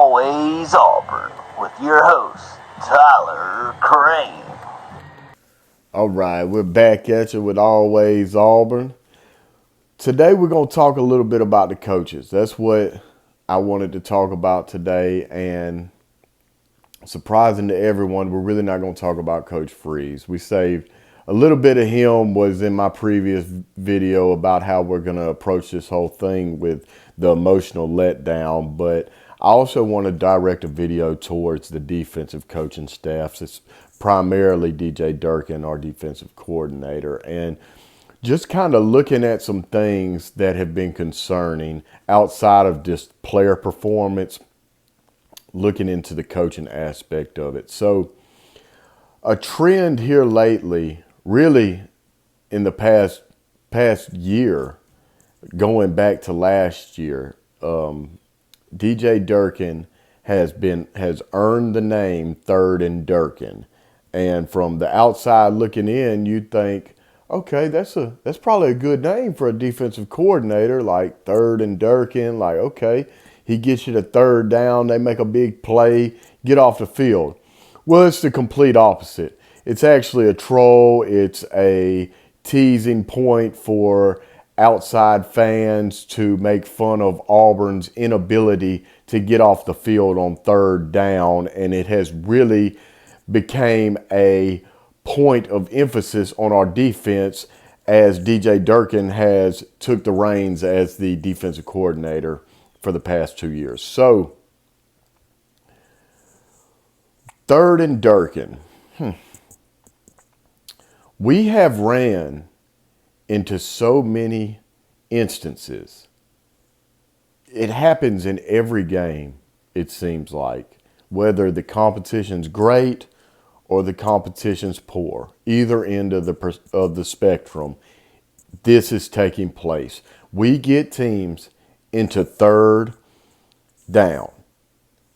Always Auburn with your host, Tyler Crane. All right, we're back at you with Always Auburn. Today we're going to talk a little bit about the coaches. That's what I wanted to talk about today, and surprising to everyone, we're really not going to talk about Coach Freeze. We saved a little bit of him was in my previous video about how we're going to approach this whole thing with the emotional letdown, but I also want to direct a video towards the defensive coaching staffs. It's primarily DJ Durkin, our defensive coordinator, and just kind of looking at some things that have been concerning outside of just player performance, looking into the coaching aspect of it. So a trend here lately, really in the past year, going back to last year, DJ Durkin has earned the name Third and Durkin. And from the outside looking in, you'd think, okay, that's probably a good name for a defensive coordinator, like Third and Durkin. Like, okay, he gets you to third down, they make a big play, get off the field. Well, it's the complete opposite. It's actually a troll. It's a teasing point for outside fans to make fun of Auburn's inability to get off the field on third down, and it has really became a point of emphasis on our defense as DJ Durkin has took the reins as the defensive coordinator for the past 2 years. So, Third and Durkin. We have ran into so many instances. It happens in every game, it seems like, whether the competition's great or the competition's poor. Either end of the spectrum, this is taking place. We get teams into third down.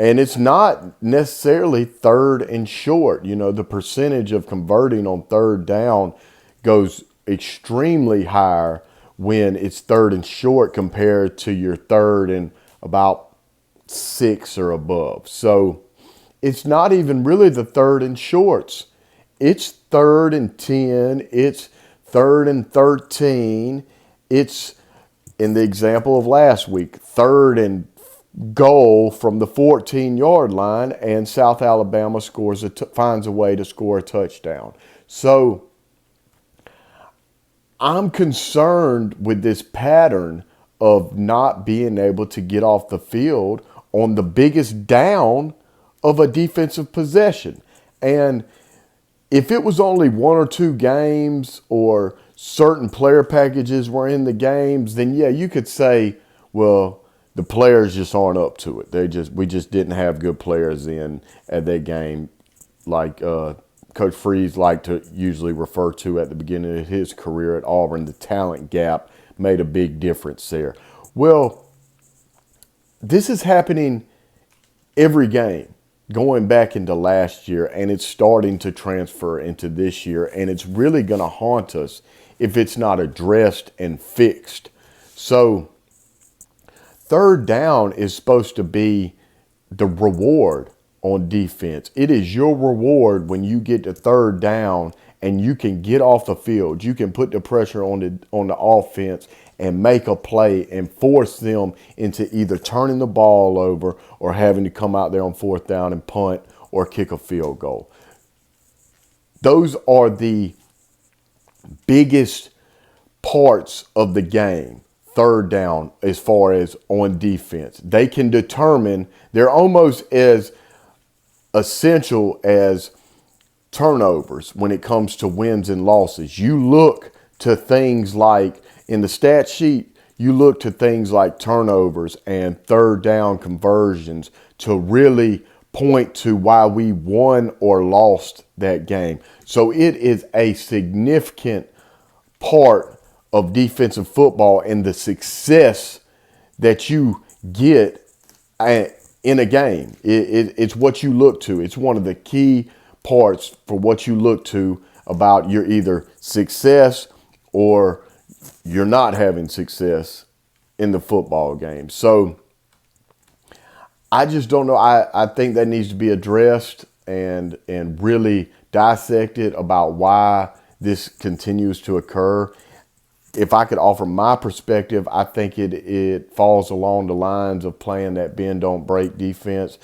And it's not necessarily third and short. You know, the percentage of converting on third down goes extremely higher when it's third and short compared to your third and about 6 or above. So it's not even really the third and shorts. It's third and 10. It's third and 13. It's, in the example of last week, third and goal from the 14-yard line, and South Alabama finds a way to score a touchdown. So I'm concerned with this pattern of not being able to get off the field on the biggest down of a defensive possession. And if it was only 1 or 2 games or certain player packages were in the games, then yeah, you could say, well, the players just aren't up to it. We just didn't have good players in at that game, like Coach Freeze liked to usually refer to at the beginning of his career at Auburn. The talent gap made a big difference there. Well, this is happening every game going back into last year, and it's starting to transfer into this year, and it's really going to haunt us if it's not addressed and fixed. So third down is supposed to be the reward on defense. It is your reward when you get to third down and you can get off the field. You can put the pressure on the offense and make a play and force them into either turning the ball over or having to come out there on fourth down and punt or kick a field goal. Those are the biggest parts of the game. Third down, as far as on defense, they can determine, they're almost as essential as turnovers when it comes to wins and losses. You look to things like, in the stat sheet, you look to things like turnovers and third down conversions to really point to why we won or lost that game. So it is a significant part of defensive football and the success that you get in a game. It's what you look to. It's one of the key parts for what you look to about your either success or you're not having success in the football game. So I just don't know. I think that needs to be addressed and really dissected about why this continues to occur. If I could offer my perspective, I think it falls along the lines of playing that bend don't break defense.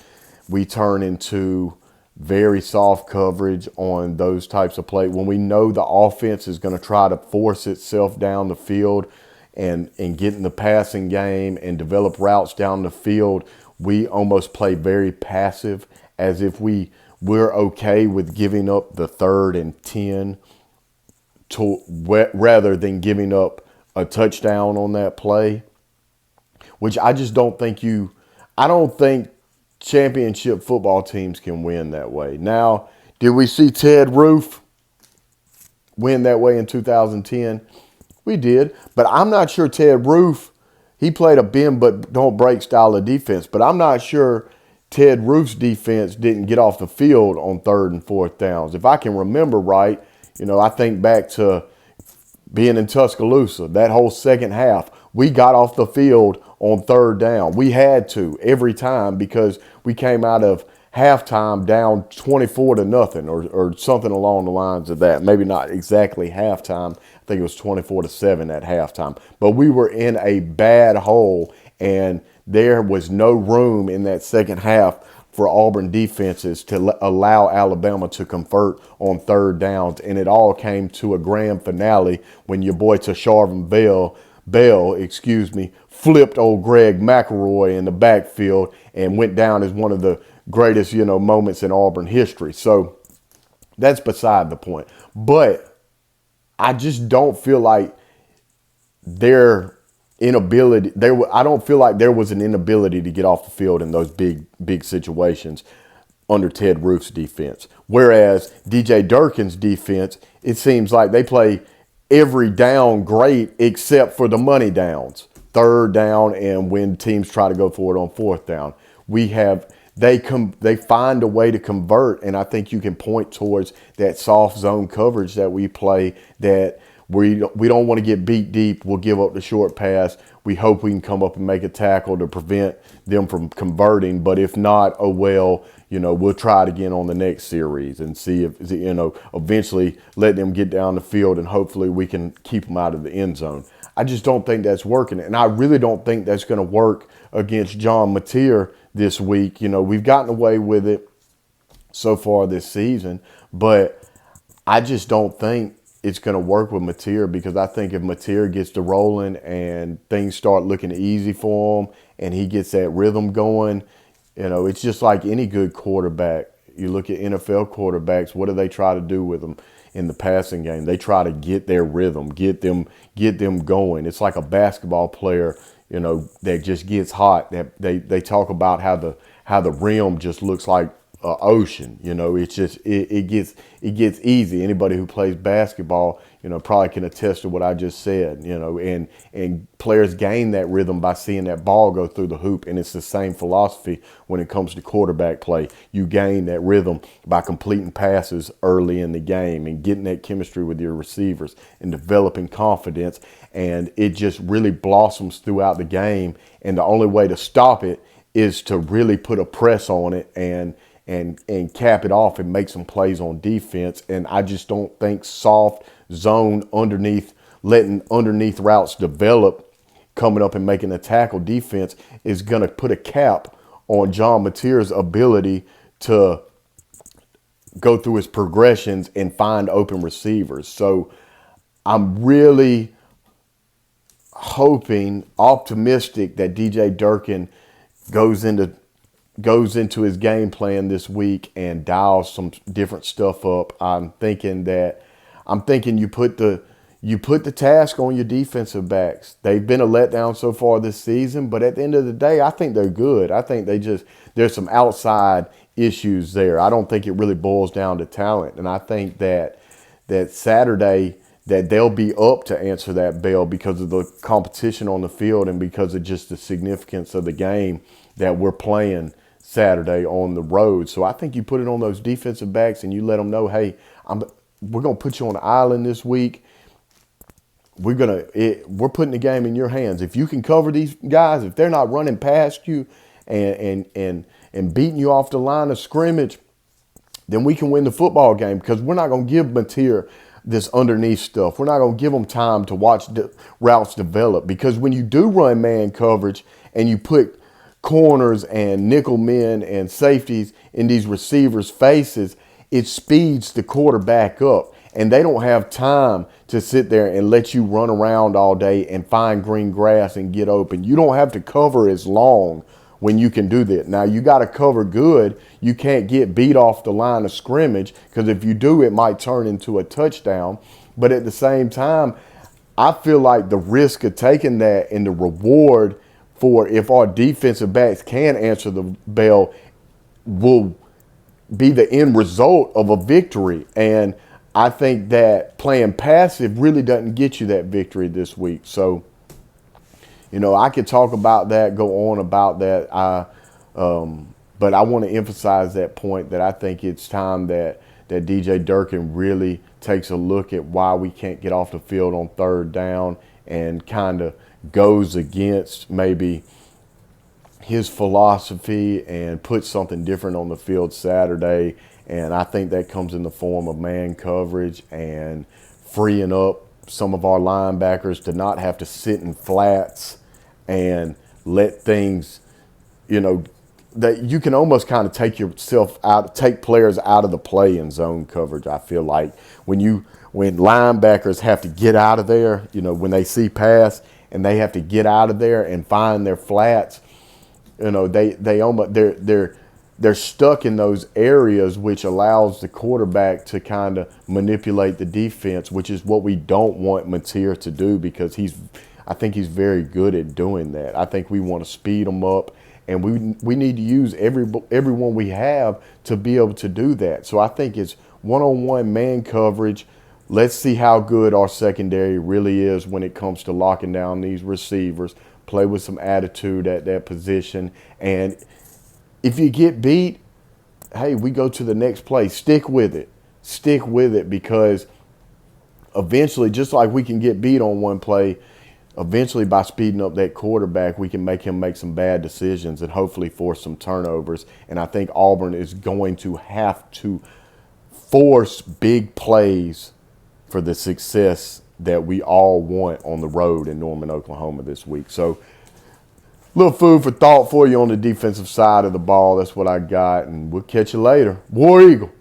We turn into very soft coverage on those types of play when we know the offense is going to try to force itself down the field and get in the passing game and develop routes down the field. We almost play very passive, as if we're okay with giving up the 3rd and 10 rather than giving up a touchdown on that play, which I just don't think I don't think championship football teams can win that way. Now, did we see Ted Roof win that way in 2010? We did, but I'm not sure Ted Roof, he played a bend but don't break style of defense, but I'm not sure Ted Roof's defense didn't get off the field on 3rd and 4th downs. If I can remember right, I think back to being in Tuscaloosa, that whole second half, we got off the field on 3rd down. We had to every time because we came out of halftime down 24-0 or something along the lines of that. Maybe not exactly halftime. I think it was 24-7 at halftime. But we were in a bad hole, and there was no room in that second half for Auburn defenses to allow Alabama to convert on 3rd downs. And it all came to a grand finale when your boy Tasharvin Bell, flipped old Greg McElroy in the backfield and went down as one of the greatest, moments in Auburn history. So that's beside the point. But I just don't feel like I don't feel like there was an inability to get off the field in those big situations under Ted Roof's defense. Whereas DJ Durkin's defense, it seems like they play every down great except for the money downs, 3rd down, and when teams try to go for it on 4th down. They find a way to convert, and I think you can point towards that soft zone coverage that we play, that we don't want to get beat deep. We'll give up the short pass. We hope we can come up and make a tackle to prevent them from converting. But if not, oh well, we'll try it again on the next series and see if, eventually let them get down the field and hopefully we can keep them out of the end zone. I just don't think that's working. And I really don't think that's going to work against John Mateer this week. We've gotten away with it so far this season, but I just don't think it's going to work with Mateer, because I think if Mateer gets to rolling and things start looking easy for him and he gets that rhythm going, it's just like any good quarterback. You look at NFL quarterbacks, what do they try to do with them in the passing game? They try to get their rhythm, get them going. It's like a basketball player, that just gets hot. That they talk about how the rim just looks like ocean. It's just it gets easy. Anybody who plays basketball, probably can attest to what I just said. And players gain that rhythm by seeing that ball go through the hoop. And it's the same philosophy when it comes to quarterback play. You gain that rhythm by completing passes early in the game and getting that chemistry with your receivers and developing confidence. And it just really blossoms throughout the game. And the only way to stop it is to really put a press on it and cap it off and make some plays on defense. And I just don't think soft zone letting underneath routes develop, coming up and making a tackle defense is going to put a cap on John Mateer's ability to go through his progressions and find open receivers. So I'm really optimistic that DJ Durkin goes into his game plan this week and dials some different stuff up. I'm thinking you put the task on your defensive backs. They've been a letdown so far this season, but at the end of the day, I think they're good. I think there's some outside issues there. I don't think it really boils down to talent. And I think that Saturday that they'll be up to answer that bell because of the competition on the field and because of just the significance of the game that we're playing Saturday on the road. So I think you put it on those defensive backs and you let them know, hey, we're going to put you on the island this week. We're putting the game in your hands. If you can cover these guys, if they're not running past you and beating you off the line of scrimmage, then we can win the football game, because we're not going to give Mateer this underneath stuff. We're not going to give them time to watch the routes develop, because when you do run man coverage and you put corners and nickel men and safeties in these receivers' faces, it speeds the quarterback up, and they don't have time to sit there and let you run around all day and find green grass and get open. You don't have to cover as long when you can do that. Now, you got to cover good. You can't get beat off the line of scrimmage, because if you do, it might turn into a touchdown. But at the same time, I feel like the risk of taking that and the reward for, if our defensive backs can answer the bell, will be the end result of a victory. And I think that playing passive really doesn't get you that victory this week. So, I could talk about that, go on about that. But I want to emphasize that point, that I think it's time that DJ Durkin really takes a look at why we can't get off the field on third down, and kind of goes against maybe his philosophy and puts something different on the field Saturday. And I think that comes in the form of man coverage and freeing up some of our linebackers to not have to sit in flats and let things, that you can almost kind of take players out of the play in zone coverage. I feel like when linebackers have to get out of there, when they see pass and they have to get out of there and find their flats, they're stuck in those areas, which allows the quarterback to kind of manipulate the defense, which is what we don't want Mateer to do, because I think he's very good at doing that. I think we want to speed him up, and we need to use everyone we have to be able to do that. So I think it's one-on-one man coverage. Let's see how good our secondary really is when it comes to locking down these receivers. Play with some attitude at that position. And if you get beat, hey, we go to the next play. Stick with it. Stick with it, because eventually, just like we can get beat on one play, eventually by speeding up that quarterback, we can make him make some bad decisions and hopefully force some turnovers. And I think Auburn is going to have to force big plays for the success that we all want on the road in Norman, Oklahoma this week. So, little food for thought for you on the defensive side of the ball. That's what I got, and we'll catch you later. War Eagle.